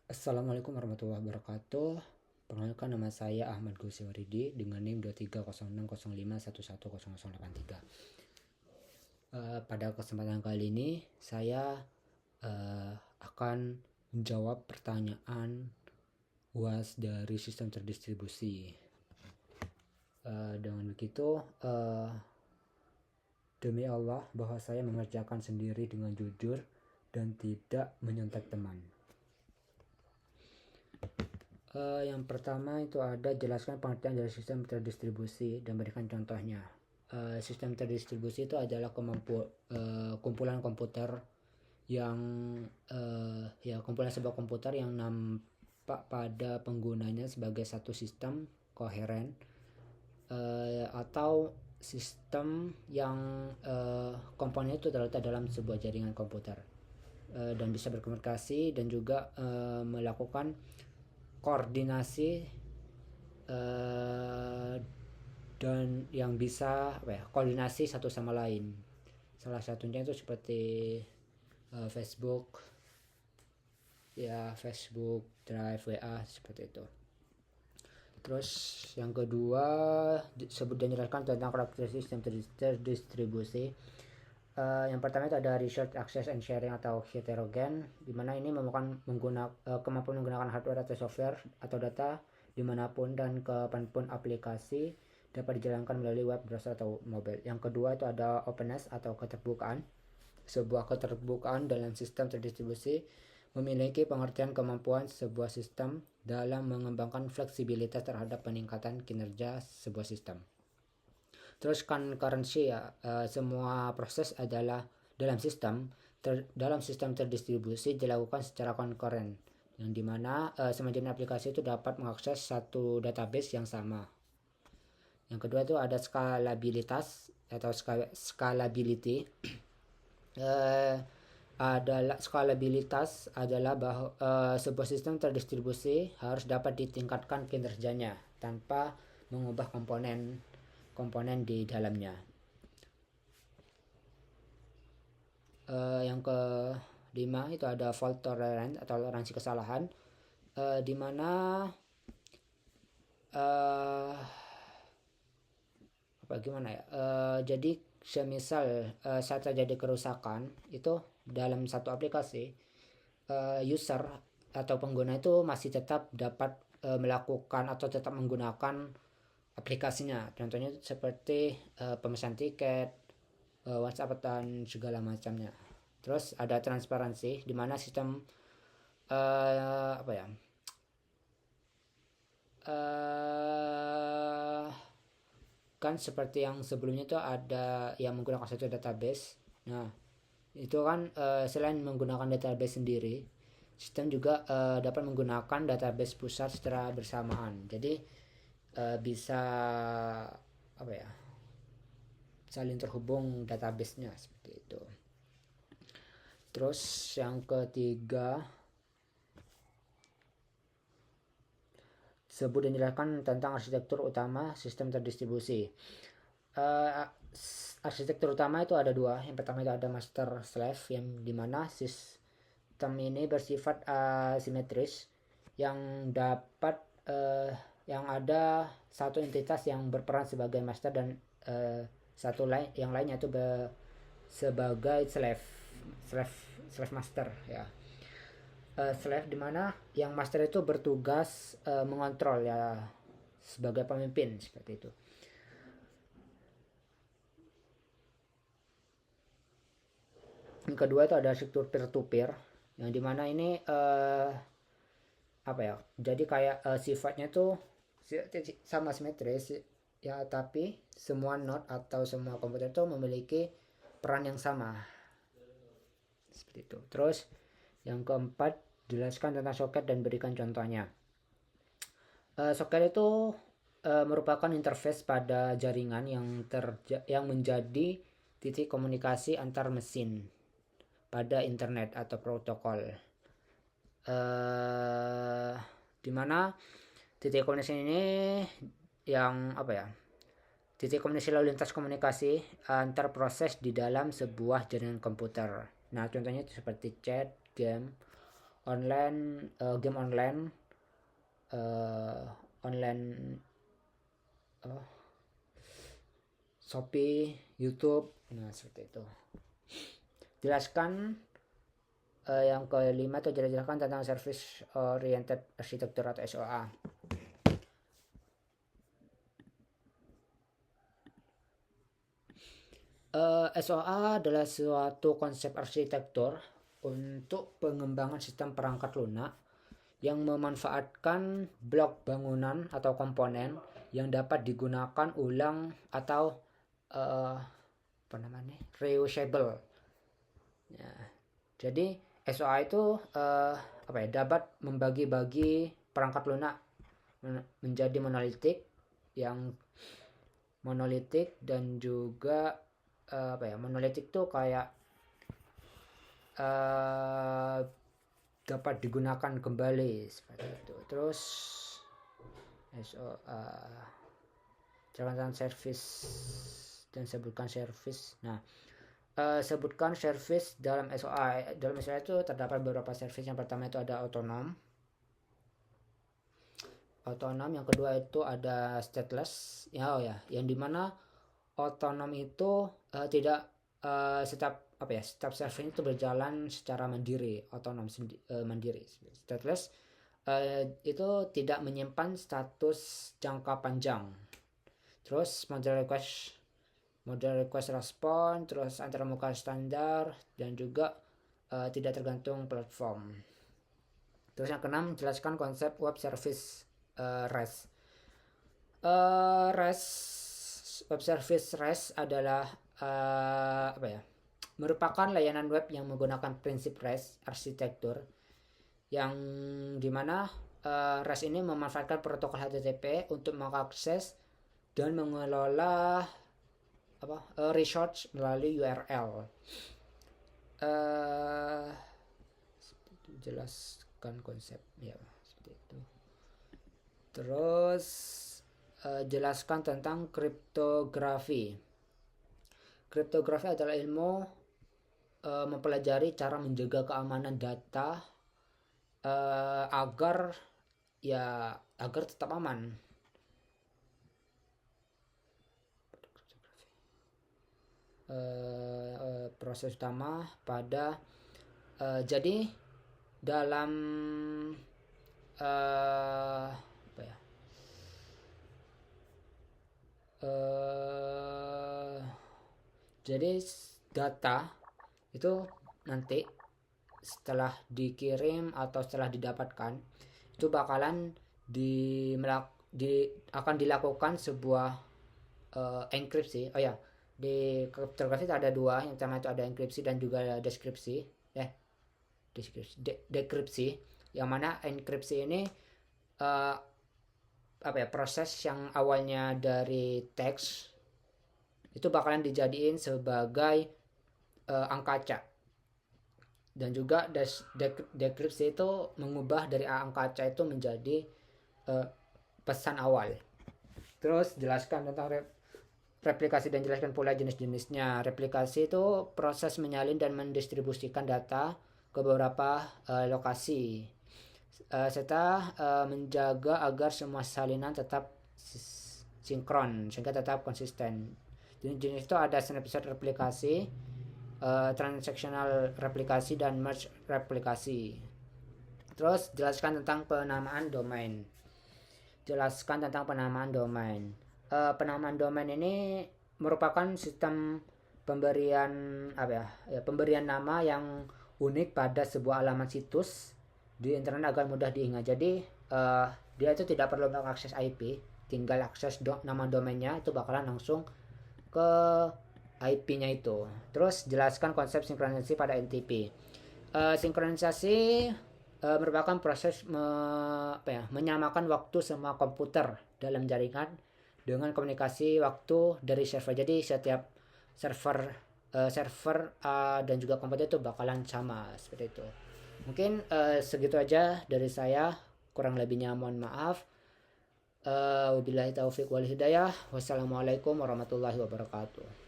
Assalamualaikum warahmatullahi wabarakatuh. Perkenalkan, nama saya Ahmad Gosiwaridi dengan NIM 230605110083. Pada kesempatan kali ini saya akan menjawab pertanyaan UAS dari sistem terdistribusi. Dengan begitu, demi Allah bahwa saya mengerjakan sendiri dengan jujur dan tidak menyontek teman. Yang pertama itu ada jelaskan pengertian dari sistem terdistribusi dan berikan contohnya. Sistem terdistribusi itu adalah kumpulan komputer yang kumpulan sebuah komputer yang nampak pada penggunanya sebagai satu sistem koheren atau sistem yang komponen itu terletak dalam sebuah jaringan komputer dan bisa berkomunikasi dan juga melakukan koordinasi dan yang bisa koordinasi satu sama lain. Salah satunya itu seperti Facebook Drive, WA, seperti itu. Terus yang kedua, sebut dan jelaskan tentang karakteristik sistem terdistribusi. Yang pertama itu ada research, access, and sharing atau heterogen, di mana ini merupakan kemampuan menggunakan hardware atau software atau data dimanapun dan kapanpun aplikasi dapat dijalankan melalui web browser atau mobile. Yang kedua itu ada openness atau keterbukaan. Sebuah keterbukaan dalam sistem terdistribusi memiliki pengertian kemampuan sebuah sistem dalam mengembangkan fleksibilitas terhadap peningkatan kinerja sebuah sistem. Terus concurrency semua proses adalah dalam sistem terdistribusi dilakukan secara konkuren, yang dimana semua jenis aplikasi itu dapat mengakses satu database yang sama. Yang kedua itu ada skalabilitas atau scalability. Skalabilitas adalah bahwa sebuah sistem terdistribusi harus dapat ditingkatkan kinerjanya tanpa mengubah komponen di dalamnya. Yang kelima itu ada fault tolerance atau toleransi kesalahan, di mana jadi semisal saat terjadi kerusakan itu dalam satu aplikasi, user atau pengguna itu masih tetap dapat melakukan atau tetap menggunakan aplikasinya. Contohnya seperti pemesan tiket, WhatsApp dan segala macamnya. Terus ada transparansi, di mana sistem kan seperti yang sebelumnya itu ada yang menggunakan satu database. Nah, itu kan selain menggunakan database sendiri, sistem juga dapat menggunakan database pusat secara bersamaan. Jadi bisa saling terhubung database-nya seperti itu. Terus yang ketiga, sebut dan jelaskan tentang arsitektur utama sistem terdistribusi. Arsitektur utama itu ada dua. Yang pertama itu ada master slave, yang dimana sistem ini bersifat asimetris, yang dapat yang ada satu entitas yang berperan sebagai master dan satu lain yang lainnya itu sebagai slave master ya. Slave dimana yang master itu bertugas mengontrol ya, sebagai pemimpin seperti itu. Yang kedua itu ada struktur peer to peer, yang dimana ini jadi kayak sifatnya tuh sama simetris ya, tapi semua node atau semua komputer itu memiliki peran yang sama seperti itu. Terus yang keempat, jelaskan tentang soket dan berikan contohnya. Soket itu merupakan interface pada jaringan yang menjadi titik komunikasi antar mesin pada internet atau protokol, dimana titik komunikasi ini yang titik komunikasi lalu lintas komunikasi antar proses di dalam sebuah jaringan komputer. Nah, contohnya itu seperti chat, game, online, game online, online Shopee, YouTube. Nah, seperti itu. Jelaskan yang kelima itu jelaskan tentang service oriented architecture atau SOA. SOA adalah suatu konsep arsitektur untuk pengembangan sistem perangkat lunak yang memanfaatkan blok bangunan atau komponen yang dapat digunakan ulang atau reusable. Ya, jadi SOA itu dapat membagi-bagi perangkat lunak menjadi monolitik dan juga monolitik tuh kayak dapat digunakan kembali seperti itu. Terus SOA jalankan service dan sebutkan service. Nah, sebutkan service dalam SOA. Dalam SOA itu terdapat beberapa service. Yang pertama itu ada otonom, yang kedua itu ada stateless, yang dimana otonom itu tidak setiap service itu berjalan secara mandiri, otonom mandiri. Stateless itu tidak menyimpan status jangka panjang. Terus model request response, terus antarmuka standar, dan juga tidak tergantung platform. Terus yang keenam, jelaskan konsep web service REST. Web service REST adalah merupakan layanan web yang menggunakan prinsip REST arsitektur, yang dimana REST ini memanfaatkan protokol HTTP untuk mengakses dan mengelola resource melalui URL. Jelaskan konsep seperti itu. Terus jelaskan tentang kriptografi. Kriptografi adalah ilmu mempelajari cara menjaga keamanan data agar tetap aman. Proses utama pada jadi dalam jadi data itu nanti setelah dikirim atau setelah didapatkan itu bakalan akan dilakukan sebuah enkripsi. Di kriptografi ada dua, yang pertama itu ada enkripsi dan juga dekripsi. Dekripsi, yang mana enkripsi ini proses yang awalnya dari teks itu bakalan dijadiin sebagai angka. Dan juga dekripsi itu mengubah dari angka itu menjadi pesan awal. Terus jelaskan tentang replikasi dan jelaskan pula jenis-jenisnya. Replikasi itu proses menyalin dan mendistribusikan data ke beberapa lokasi, serta menjaga agar semua salinan tetap sinkron sehingga tetap konsisten. Jenis-jenis itu ada snapshot replikasi, transactional replikasi, dan merge replikasi. Terus jelaskan tentang penamaan domain. Penamaan domain ini merupakan sistem pemberian nama yang unik pada sebuah alamat situs di internet agar mudah diingat. Jadi dia itu tidak perlu mengakses IP, tinggal akses nama domainnya itu bakalan langsung ke IP-nya itu. Terus jelaskan konsep sinkronisasi pada NTP. Sinkronisasi merupakan proses menyamakan waktu semua komputer dalam jaringan dengan komunikasi waktu dari server. Jadi setiap server dan juga komputer itu bakalan sama seperti itu. Mungkin segitu aja dari saya, kurang lebihnya mohon maaf. Wabillahi taufiq wal hidayah. Wassalamualaikum warahmatullahi wabarakatuh.